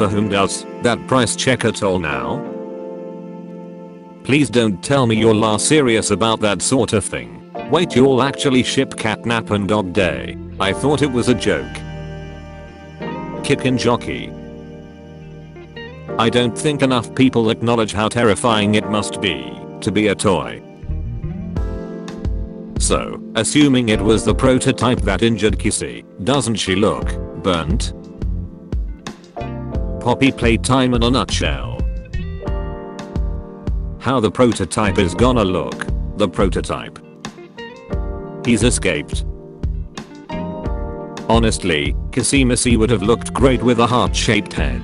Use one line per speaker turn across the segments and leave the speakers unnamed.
for whom does that price check at all now? Please don't tell me you're la serious about that sort of thing. Wait, you'll actually ship Catnap and Dog Day? I thought it was a joke. Kickin' jockey. I don't think enough people acknowledge how terrifying it must be to be a toy. So, assuming it was the prototype that injured Kissy, doesn't she look burnt? Poppy Playtime in a nutshell. How the prototype is gonna look. The prototype. He's escaped. Honestly, Kissy Missy would have looked great with a heart-shaped head.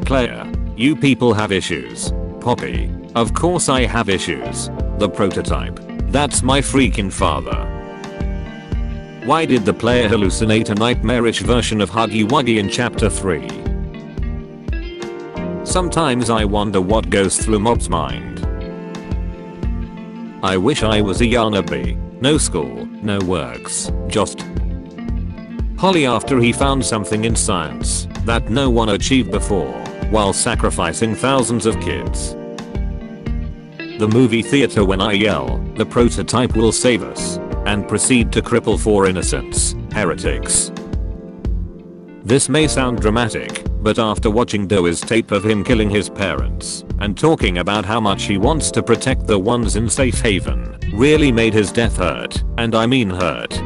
Player, you people have issues. Poppy, of course I have issues. The prototype. That's my freaking father. Why did the player hallucinate a nightmarish version of Huggy Wuggy in chapter 3? Sometimes I wonder what goes through Mob's mind. I wish I was a Yarnaby. No school, no works, just Holly after he found something in science that no one achieved before while sacrificing thousands of kids. The movie theater when I yell, the prototype will save us, and proceed to cripple 4 innocents, heretics. This may sound dramatic, but after watching Doe's tape of him killing his parents and talking about how much he wants to protect the ones in safe haven, really made his death hurt, and I mean hurt.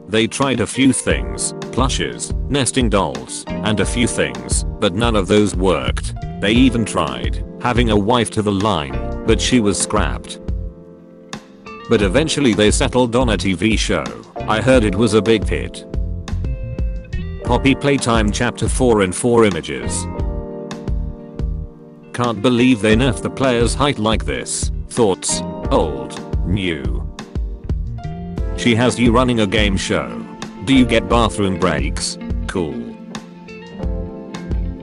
They tried a few things, plushes, nesting dolls, and a few things, but none of those worked. They even tried having a wife to the line, but she was scrapped. But eventually they settled on a TV show. I heard it was a big hit. Poppy Playtime chapter 4 in 4 images. Can't believe they nerfed the player's height like this. Thoughts? Old. New. She has you running a game show. Do you get bathroom breaks? Cool.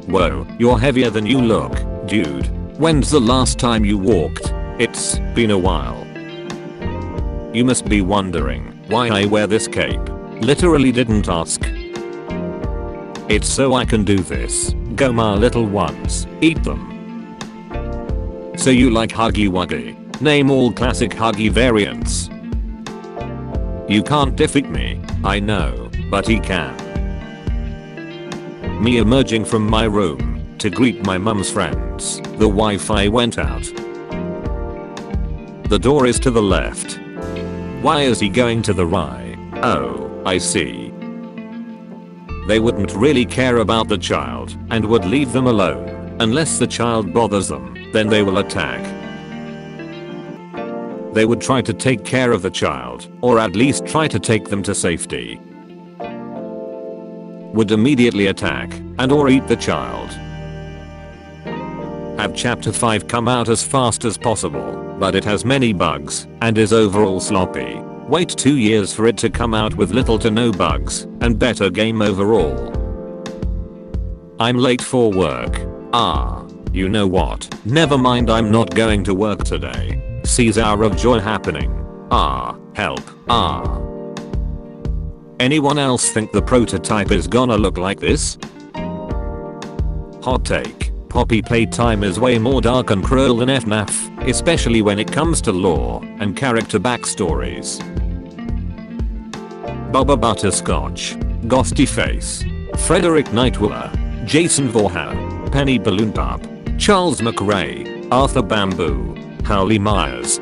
Whoa, you're heavier than you look, dude. When's the last time you walked? It's been a while. You must be wondering why I wear this cape. Literally didn't ask. It's so I can do this. Go my little ones, eat them. So you like Huggy Wuggy? Name all classic Huggy variants. You can't defeat me, I know, but he can. Me emerging from my room to greet my mum's friends. The Wi-Fi went out. The door is to the left. Why is he going to the right? Oh, I see. They wouldn't really care about the child and would leave them alone. Unless the child bothers them, then they will attack. They would try to take care of the child, or at least try to take them to safety. Would immediately attack and or eat the child. Have chapter 5 come out as fast as possible, but it has many bugs and is overall sloppy. Wait 2 years for it to come out with little to no bugs and better game overall. I'm late for work. You know what? Never mind, I'm not going to work today. Caesar of joy happening. Help. Anyone else think the prototype is gonna look like this? Hot take. Poppy Playtime is way more dark and cruel than FNAF, especially when it comes to lore and character backstories. Bubba Butterscotch, Ghosty Face, Frederick Nightwiller, Jason Voorhees, Penny Balloon Pup, Charles McRae, Arthur Bamboo, Howley Myers.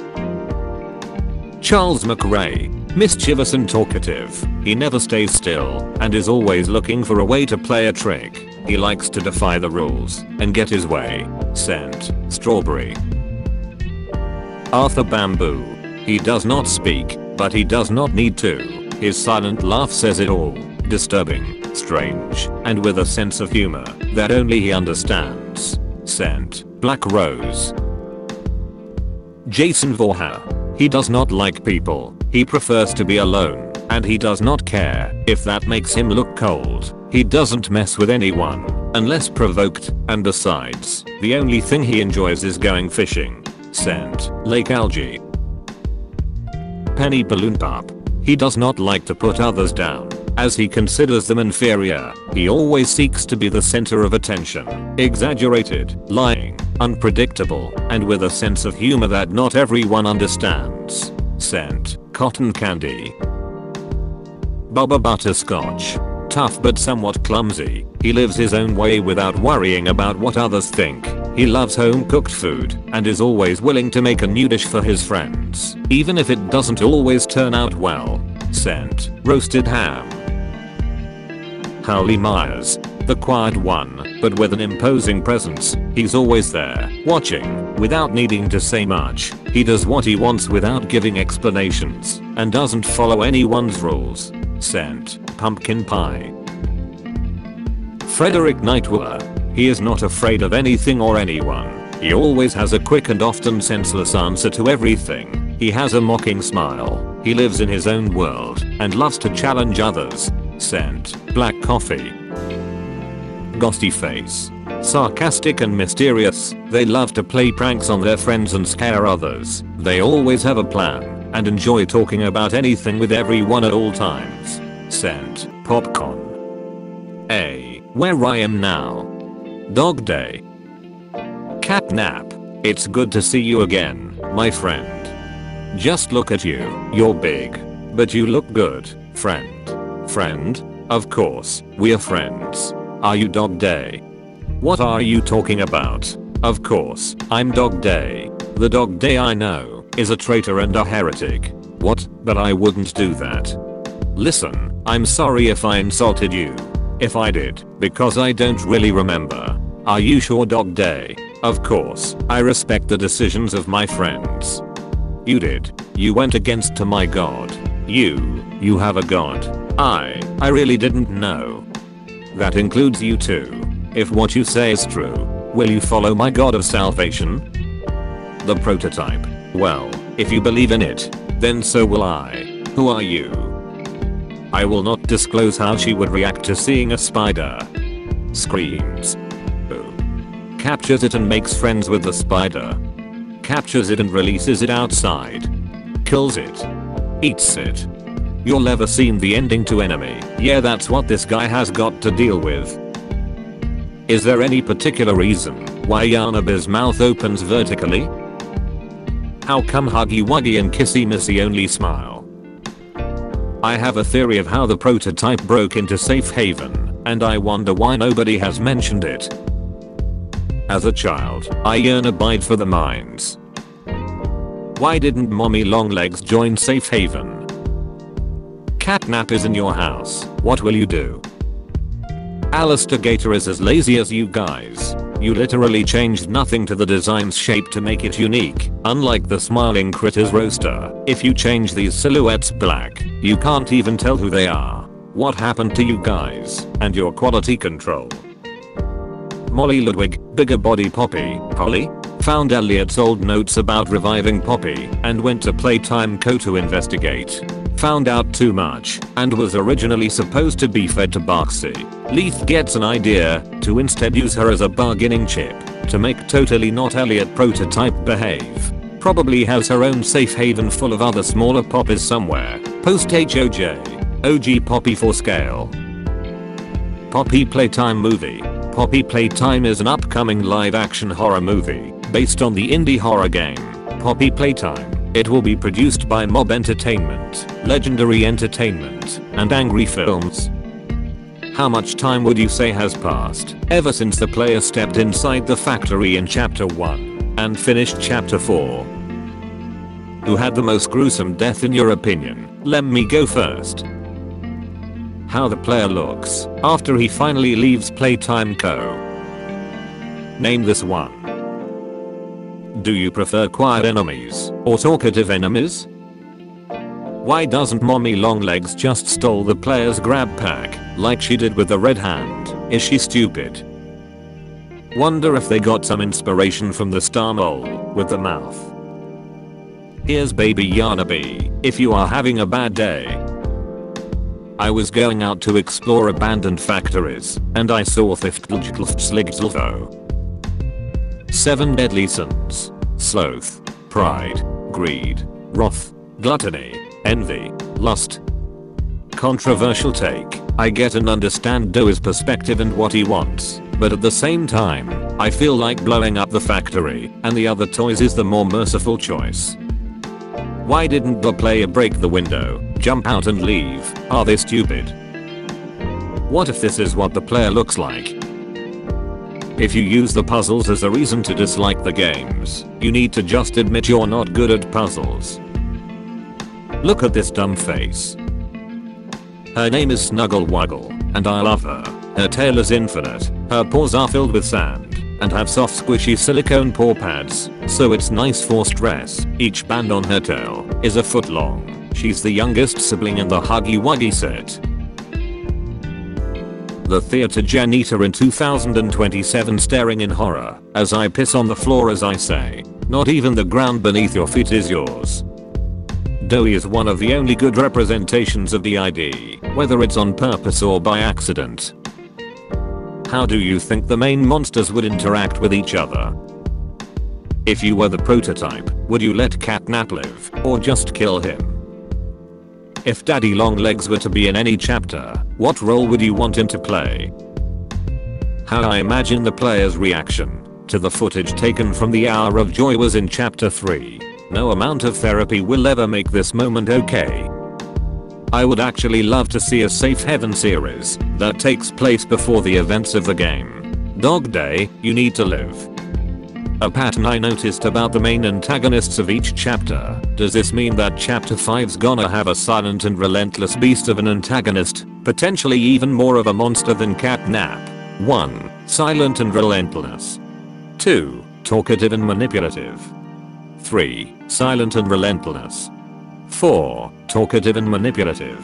Charles McRae, mischievous and talkative. He never stays still and is always looking for a way to play a trick. He likes to defy the rules and get his way. Scent, strawberry. Arthur Bamboo. He does not speak, but he does not need to. His silent laugh says it all. Disturbing, strange, and with a sense of humor that only he understands. Scent, black rose. Jason Voorhees. He does not like people. He prefers to be alone, and he does not care if that makes him look cold. He doesn't mess with anyone unless provoked, and besides, the only thing he enjoys is going fishing. Scent, lake algae. Penny Balloon Pup. He does not like to put others down. As he considers them inferior, he always seeks to be the center of attention. Exaggerated, lying, unpredictable, and with a sense of humor that not everyone understands. Scent, cotton candy. Bubba Butterscotch. Tough but somewhat clumsy, he lives his own way without worrying about what others think. He loves home cooked food and is always willing to make a new dish for his friends, even if it doesn't always turn out well. Scent, roasted ham. Howley Myers. The quiet one, but with an imposing presence. He's always there, watching, without needing to say much. He does what he wants without giving explanations, and doesn't follow anyone's rules. Scent, pumpkin pie. Frederick Nightwar. He is not afraid of anything or anyone. He always has a quick and often senseless answer to everything. He has a mocking smile. He lives in his own world and loves to challenge others. Scent, black coffee. Ghosty face. Sarcastic and mysterious, they love to play pranks on their friends and scare others. They always have a plan and enjoy talking about anything with everyone at all times. Scent, popcorn. Where I am now. Dog day. Cat nap. It's good to see you again, my friend. Just look at you, you're big. But you look good, friend. Friend? Of course, we're friends. Are you Dog Day? What are you talking about? Of course, I'm Dog Day. The Dog Day I know is a traitor and a heretic. What? But I wouldn't do that. Listen, I'm sorry if I insulted you. If I did, because I don't really remember. Are you sure, Dog Day? Of course, I respect the decisions of my friends. You did. You went against to my god. You have a god. I really didn't know. That includes you too. If what you say is true, will you follow my god of salvation? The prototype. Well, if you believe in it, then so will I. Who are you? I will not disclose how she would react to seeing a spider. Screams. Captures it and makes friends with the spider. Captures it and releases it outside. Kills it. Eats it. You'll ever seen the ending to Enemy. Yeah, that's what this guy has got to deal with. Is there any particular reason why Yanabe's mouth opens vertically? How come Huggy Wuggy and Kissy Missy only smile? I have a theory of how the prototype broke into Safe Haven, and I wonder why nobody has mentioned it. As a child, I yearned for the mines. Why didn't Mommy Longlegs join Safe Haven? Catnap is in your house, what will you do? Alistair Gator is as lazy as you guys. You literally changed nothing to the design's shape to make it unique. Unlike the Smiling Critters roaster, if you change these silhouettes black, you can't even tell who they are. What happened to you guys and your quality control? Molly Ludwig, bigger body Poppy, Polly, found Elliot's old notes about reviving Poppy and went to Playtime Co to investigate. Found out too much and was originally supposed to be fed to Barksy. Leith gets an idea to instead use her as a bargaining chip to make totally not Elliot prototype behave. Probably has her own safe haven full of other smaller poppies somewhere. Post HOJ. OG Poppy for scale. Poppy Playtime movie. Poppy Playtime is an upcoming live-action horror movie based on the indie horror game Poppy Playtime. It will be produced by Mob Entertainment, Legendary Entertainment, and Angry Films. How much time would you say has passed ever since the player stepped inside the factory in Chapter 1 and finished Chapter 4? Who had the most gruesome death in your opinion? Let me go first. How the player looks after he finally leaves Playtime Co. Name this one. Do you prefer quiet enemies or talkative enemies? Why doesn't Mommy Longlegs just stole the player's grab pack like she did with the red hand? Is she stupid? Wonder if they got some inspiration from the star mole with the mouth. Here's baby Yarnaby if you are having a bad day. I was going out to explore abandoned factories and I saw 7 deadly sins. Sloth, pride, greed, wrath, gluttony, envy, lust. controversial take. I get and understand Doe's perspective and what he wants, but at the same time, I feel like blowing up the factory and the other toys is the more merciful choice. Why didn't the player break the window, jump out and leave? Are they stupid? What if this is what the player looks like? If you use the puzzles as a reason to dislike the games, you need to just admit you're not good at puzzles. Look at this dumb face. Her name is Snuggle Wuggle, and I love her. Her tail is infinite, her paws are filled with sand, and have soft squishy silicone paw pads, so it's nice for stress. Each band on her tail is a foot long. She's the youngest sibling in the Huggy Wuggy set. The theater janitor in 2027 staring in horror as I piss on the floor as I say, not even the ground beneath your feet is yours. Doe is one of the only good representations of the ID, whether it's on purpose or by accident. How do you think the main monsters would interact with each other? If you were the prototype, would you let Catnap live, or just kill him? If Daddy Longlegs were to be in any chapter, what role would you want him to play? How I imagine the player's reaction to the footage taken from the Hour of Joy was in chapter 3. No amount of therapy will ever make this moment okay. I would actually love to see a Safe Heaven series that takes place before the events of the game. Dog Day, you need to live. A pattern I noticed about the main antagonists of each chapter. Does this mean that chapter 5's gonna have a silent and relentless beast of an antagonist, potentially even more of a monster than Catnap? 1. Silent and relentless. 2. Talkative and manipulative. 3. Silent and relentless. 4. Talkative and manipulative.